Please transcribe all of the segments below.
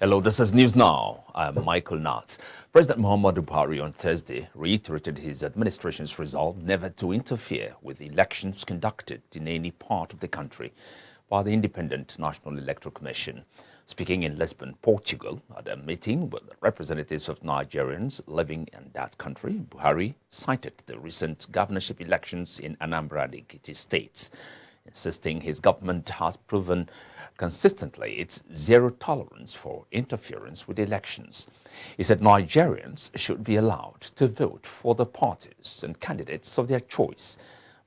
Hello, this is News Now. I'm Michael Nath. President Muhammadu Buhari on Thursday reiterated his administration's resolve never to interfere with elections conducted in any part of the country by the Independent National Electoral Commission. Speaking in Lisbon, Portugal, at a meeting with representatives of Nigerians living in that country, Buhari cited the recent governorship elections in Anambra and Ekiti states, insisting his government has proven consistently its zero tolerance for interference with elections. He said Nigerians should be allowed to vote for the parties and candidates of their choice.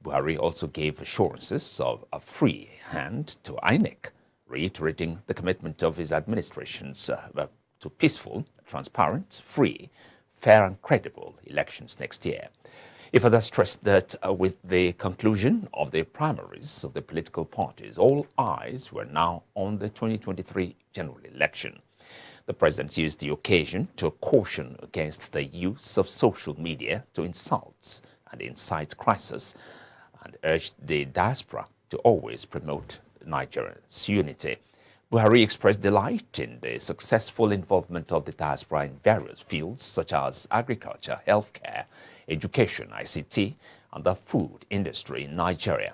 Buhari also gave assurances of a free hand to Inec, reiterating the commitment of his administration's to peaceful, transparent, free, fair and credible elections next year. He further stressed that with the conclusion of the primaries of the political parties, all eyes were now on the 2023 general election. The president used the occasion to caution against the use of social media to insult and incite crisis, and urged the diaspora to always promote Nigerians' unity. Buhari expressed delight in the successful involvement of the diaspora in various fields such as agriculture, healthcare, education, ICT, and the food industry in Nigeria.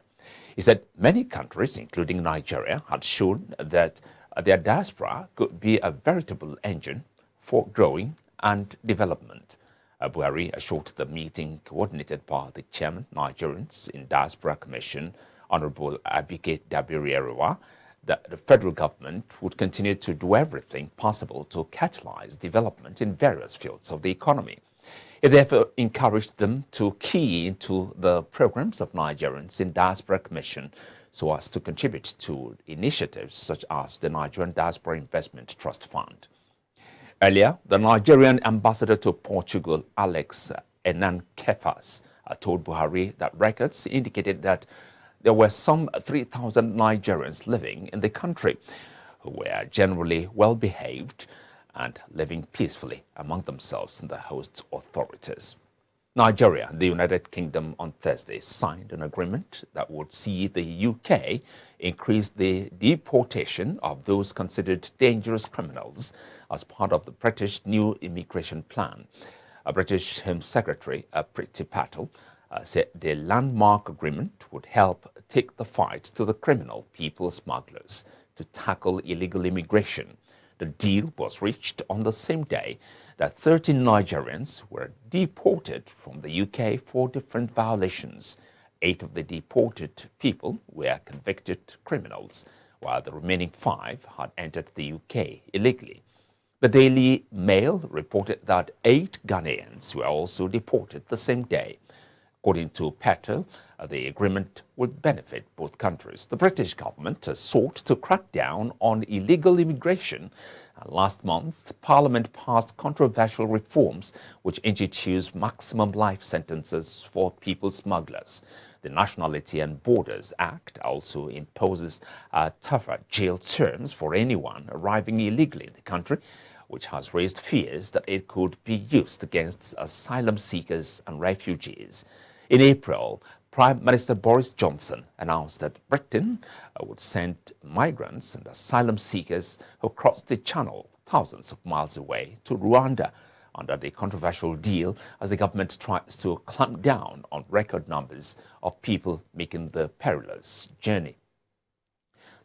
He said many countries, including Nigeria, had shown that their diaspora could be a veritable engine for growing and development. Buhari assured the meeting coordinated by the chairman, Nigerians in Diaspora Commission, Honorable Abike Dabiri-Erewa, that the federal government would continue to do everything possible to catalyze development in various fields of the economy. He therefore encouraged them to key into the programs of Nigerians in Diaspora Commission so as to contribute to initiatives such as the Nigerian Diaspora Investment Trust Fund. Earlier, the Nigerian ambassador to Portugal, Alex Enankefas, told Buhari that records indicated that there were some 3,000 Nigerians living in the country who were generally well-behaved and living peacefully among themselves and the host authorities. Nigeria and the United Kingdom on Thursday signed an agreement that would see the UK increase the deportation of those considered dangerous criminals as part of the British new immigration plan. A British Home Secretary, Priti Patel, said the landmark agreement would help take the fight to the criminal people smugglers to tackle illegal immigration. The deal was reached on the same day that 13 Nigerians were deported from the UK for different violations. 8 of the deported people were convicted criminals, while the remaining 5 had entered the UK illegally. The Daily Mail reported that 8 Ghanaians were also deported the same day. According to Patel, the agreement would benefit both countries. The British government has sought to crack down on illegal immigration. Last month, Parliament passed controversial reforms which introduce maximum life sentences for people smugglers. The Nationality and Borders Act also imposes tougher jail terms for anyone arriving illegally in the country, which has raised fears that it could be used against asylum seekers and refugees. In April, Prime Minister Boris Johnson announced that Britain would send migrants and asylum seekers who crossed the channel thousands of miles away to Rwanda under the controversial deal as the government tries to clamp down on record numbers of people making the perilous journey.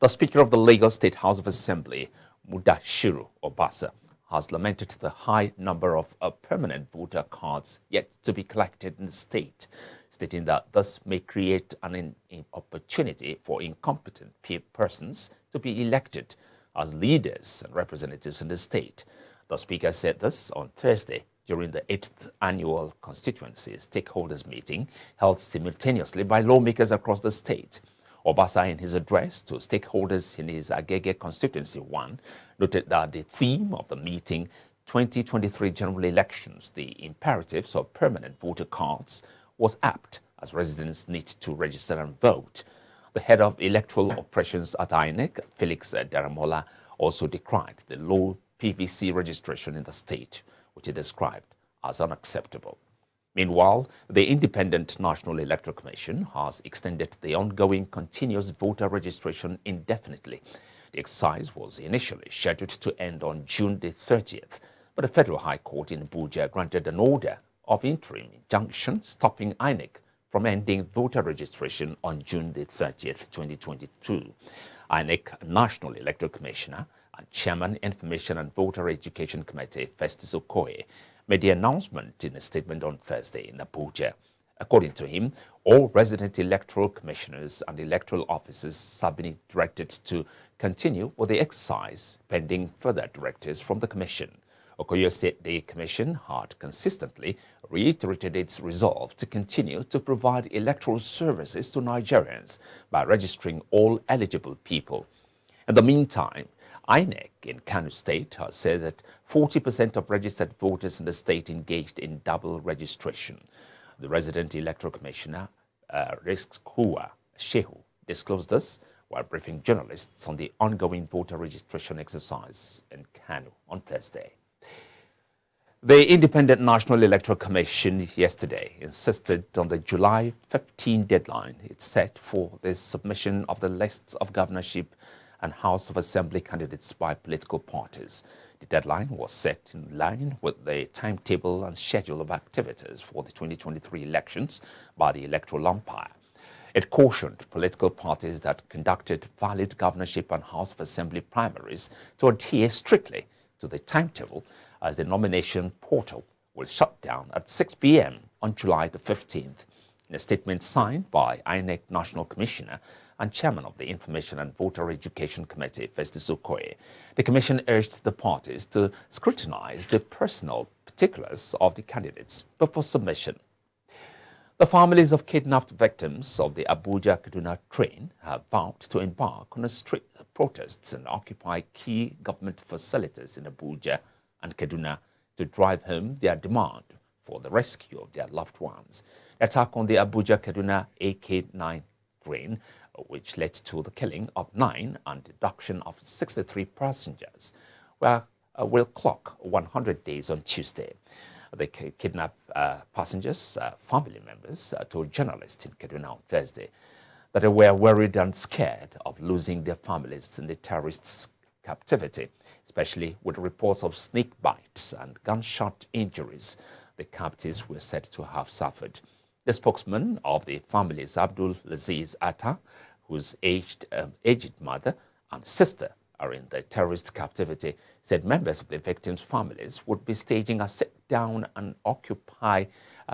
The Speaker of the Lagos State House of Assembly, Mudashiru Obasa, has lamented the high number of permanent voter cards yet to be collected in the state, stating that this may create an opportunity for incompetent persons to be elected as leaders and representatives in the state. The Speaker said this on Thursday during the 8th Annual Constituency Stakeholders Meeting held simultaneously by lawmakers across the state. Obasa, in his address to stakeholders in his Agege Constituency 1, noted that the theme of the meeting, 2023 general elections, the imperatives of permanent voter cards, was apt as residents need to register and vote. The head of electoral operations at Inec, Felix Daramola, also decried the low PVC registration in the state, which he described as unacceptable. Meanwhile, the Independent National Electoral Commission has extended the ongoing continuous voter registration indefinitely. The exercise was initially scheduled to end on June the 30th, but the Federal High Court in Abuja granted an order of interim injunction stopping Inec from ending voter registration on June the 30th, 2022. Inec National Electoral Commissioner and Chairman Information and Voter Education Committee Festus Okoye made the announcement in a statement on Thursday in Abuja. According to him, all resident electoral commissioners and electoral officers have been directed to continue with the exercise pending further directives from the Commission. Okoye said the Commission had consistently reiterated its resolve to continue to provide electoral services to Nigerians by registering all eligible people. In the meantime, Inec in Kano State has said that 40% of registered voters in the state engaged in double registration. The resident electoral commissioner, Rizkua Shehu, disclosed this while briefing journalists on the ongoing voter registration exercise in Kano on Thursday. The Independent National Electoral Commission yesterday insisted on the July 15 deadline it set for the submission of the lists of governorship and House of Assembly candidates by political parties. The deadline was set in line with the timetable and schedule of activities for the 2023 elections by the electoral umpire. It cautioned political parties that conducted valid governorship and House of Assembly primaries to adhere strictly to the timetable, as the nomination portal will shut down at 6 p.m. on July the 15th. In a statement signed by Inec National Commissioner and Chairman of the Information and Voter Education Committee, Festus Okoye, the Commission urged the parties to scrutinize the personal particulars of the candidates before submission. The families of kidnapped victims of the Abuja-Kaduna train have vowed to embark on a street protests and occupy key government facilities in Abuja and Kaduna to drive home their demand for the rescue of their loved ones. The attack on the Abuja-Kaduna AK-9 train, which led to the killing of 9 and abduction of 63 passengers, will clock 100 days on Tuesday. The kidnapped passengers, family members, told journalists in Kaduna on Thursday that they were worried and scared of losing their families in the terrorists' captivity, especially with reports of snake bites and gunshot injuries the captives were said to have suffered. The spokesman of the families, Abdul Aziz Atta, whose aged mother and sister are in the terrorist captivity, said members of the victims' families would be staging a sit-down and occupy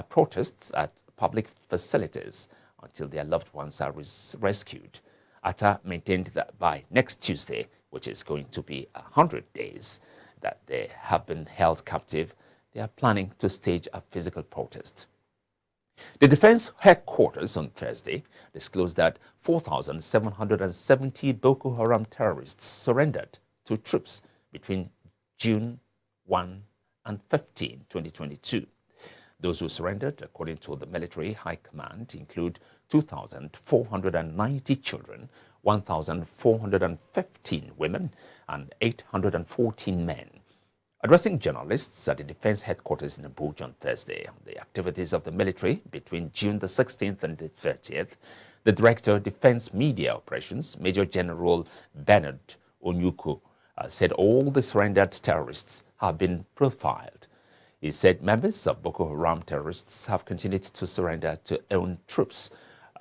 protests at public facilities until their loved ones are rescued. Atta maintained that by next Tuesday, which is going to be 100 days that they have been held captive, they are planning to stage a physical protest. The Defense Headquarters on Thursday disclosed that 4,770 Boko Haram terrorists surrendered to troops between June 1 and 15, 2022. Those who surrendered, according to the Military High Command, include 2,490 children, 1,415 women, and 814 men. Addressing journalists at the Defense Headquarters in Abuja on Thursday on the activities of the military between June the 16th and the 30th, the Director of Defense Media Operations, Major General Bernard ENUGU, said all the surrendered terrorists have been profiled. He said members of Boko Haram terrorists have continued to surrender to own troops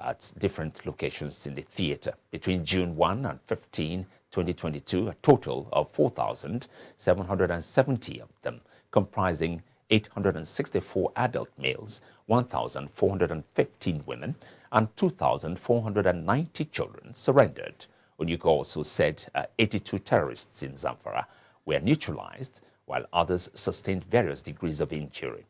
at different locations in the theater. Between June 1 and 15, 2022, a total of 4,770 of them, comprising 864 adult males, 1,415 women, and 2,490 children surrendered. ENUGU also said 82 terrorists in Zamfara were neutralized, while others sustained various degrees of injury.